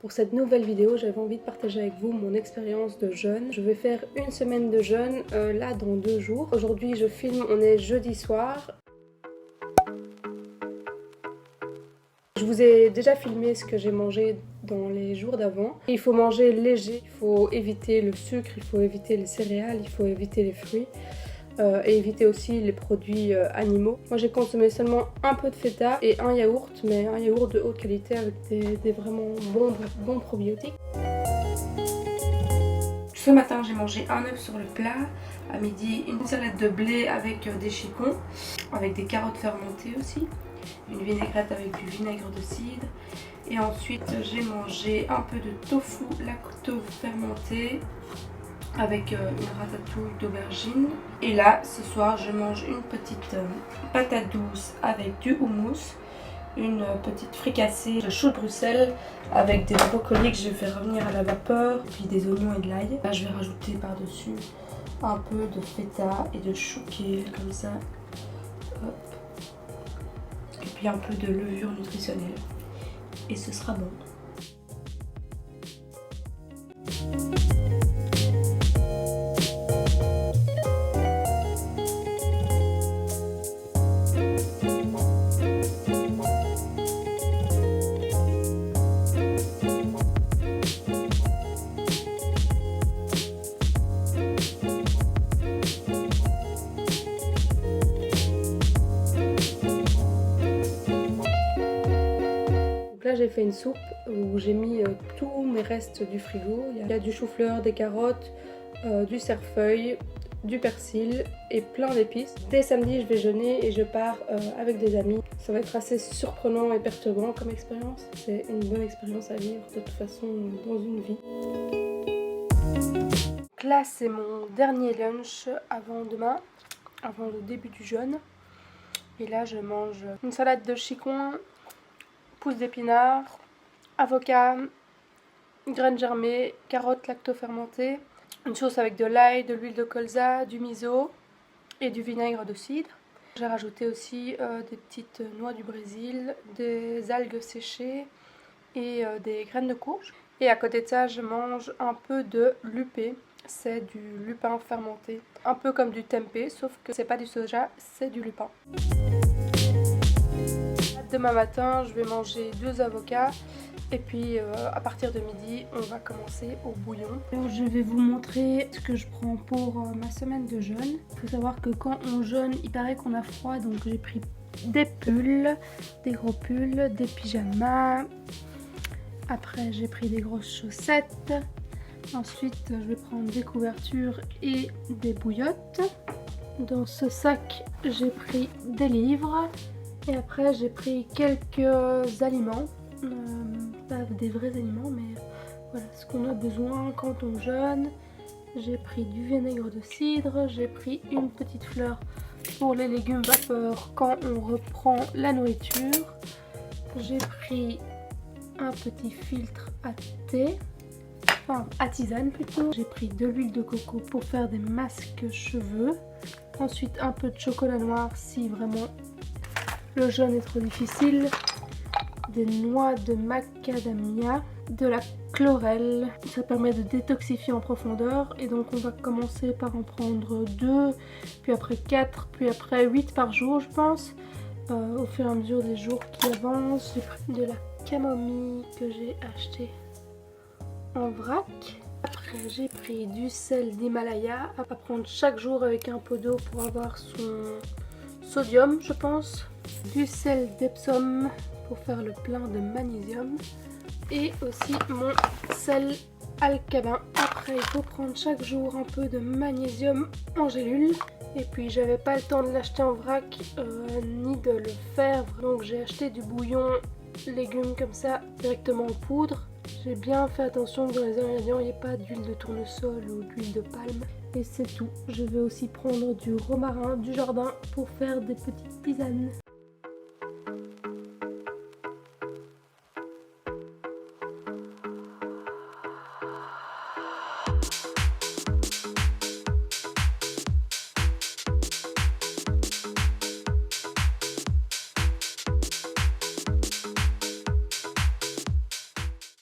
Pour cette nouvelle vidéo, j'avais envie de partager avec vous mon expérience de jeûne. Je vais faire une semaine de jeûne là dans 2 jours. Aujourd'hui je filme, on est jeudi soir. Je vous ai déjà filmé ce que j'ai mangé dans les jours d'avant. Il faut manger léger, il faut éviter le sucre, il faut éviter les céréales, il faut éviter les fruits. Et éviter aussi les produits animaux. Moi j'ai consommé seulement un peu de feta et un yaourt, mais un yaourt de haute qualité avec des vraiment bons probiotiques. Ce matin j'ai mangé un œuf sur le plat, à midi une salade de blé avec des chicons, avec des carottes fermentées aussi, une vinaigrette avec du vinaigre de cidre, et ensuite j'ai mangé un peu de tofu lacto fermenté, avec une ratatouille d'aubergine. Et là, ce soir, je mange une petite patate douce avec du houmous, une petite fricassée de choux de Bruxelles avec des brocolis que je vais faire revenir à la vapeur, puis des oignons et de l'ail. Là, je vais rajouter par-dessus un peu de feta et de chou kale, comme ça. Hop. Et puis un peu de levure nutritionnelle. Et ce sera bon. Là j'ai fait une soupe où j'ai mis tous mes restes du frigo. Il y a du chou-fleur, des carottes, du cerfeuil, du persil et plein d'épices. Dès samedi je vais jeûner et je pars avec des amis. Ça va être assez surprenant et perturbant comme expérience. C'est une bonne expérience à vivre de toute façon dans une vie. Donc là c'est mon dernier lunch avant demain, avant le début du jeûne. Et là je mange une salade de chicons, pousses d'épinards, avocat, graines germées, carottes lacto-fermentées, une sauce avec de l'ail, de l'huile de colza, du miso et du vinaigre de cidre. J'ai rajouté aussi des petites noix du Brésil, des algues séchées et des graines de courge. Et à côté de ça, je mange un peu de lupé. C'est du lupin fermenté, un peu comme du tempeh, sauf que c'est pas du soja, c'est du lupin. Demain matin, je vais manger 2 avocats et puis à partir de midi, on va commencer au bouillon. Alors, je vais vous montrer ce que je prends pour ma semaine de jeûne. Il faut savoir que quand on jeûne, il paraît qu'on a froid, donc j'ai pris des pulls, des gros pulls, des pyjamas. Après, j'ai pris des grosses chaussettes. Ensuite, je vais prendre des couvertures et des bouillottes. Dans ce sac, j'ai pris des livres. Et après j'ai pris quelques aliments, pas des vrais aliments mais voilà ce qu'on a besoin quand on jeûne. J'ai pris du vinaigre de cidre, j'ai pris une petite fleur pour les légumes vapeur quand on reprend la nourriture. J'ai pris un petit filtre à thé, enfin à tisane plutôt. J'ai pris de l'huile de coco pour faire des masques cheveux. Ensuite un peu de chocolat noir si vraiment le jeûne est trop difficile, des noix de macadamia, de la chlorelle, ça permet de détoxifier en profondeur et donc on va commencer par en prendre 2, puis après 4, puis après 8 par jour je pense, au fur et à mesure des jours qui avancent. J'ai pris de la camomille que j'ai acheté en vrac. Après j'ai pris du sel d'Himalaya à prendre chaque jour avec un pot d'eau pour avoir son sodium je pense. Du sel d'Epsom pour faire le plein de magnésium et aussi mon sel alcalin. Après il faut prendre chaque jour un peu de magnésium en gélule et puis j'avais pas le temps de l'acheter en vrac ni de le faire, donc j'ai acheté du bouillon légumes comme ça directement en poudre. J'ai bien fait attention que dans les ingrédients il n'y ait pas d'huile de tournesol ou d'huile de palme. Et c'est tout. Je vais aussi prendre du romarin du jardin pour faire des petites tisanes.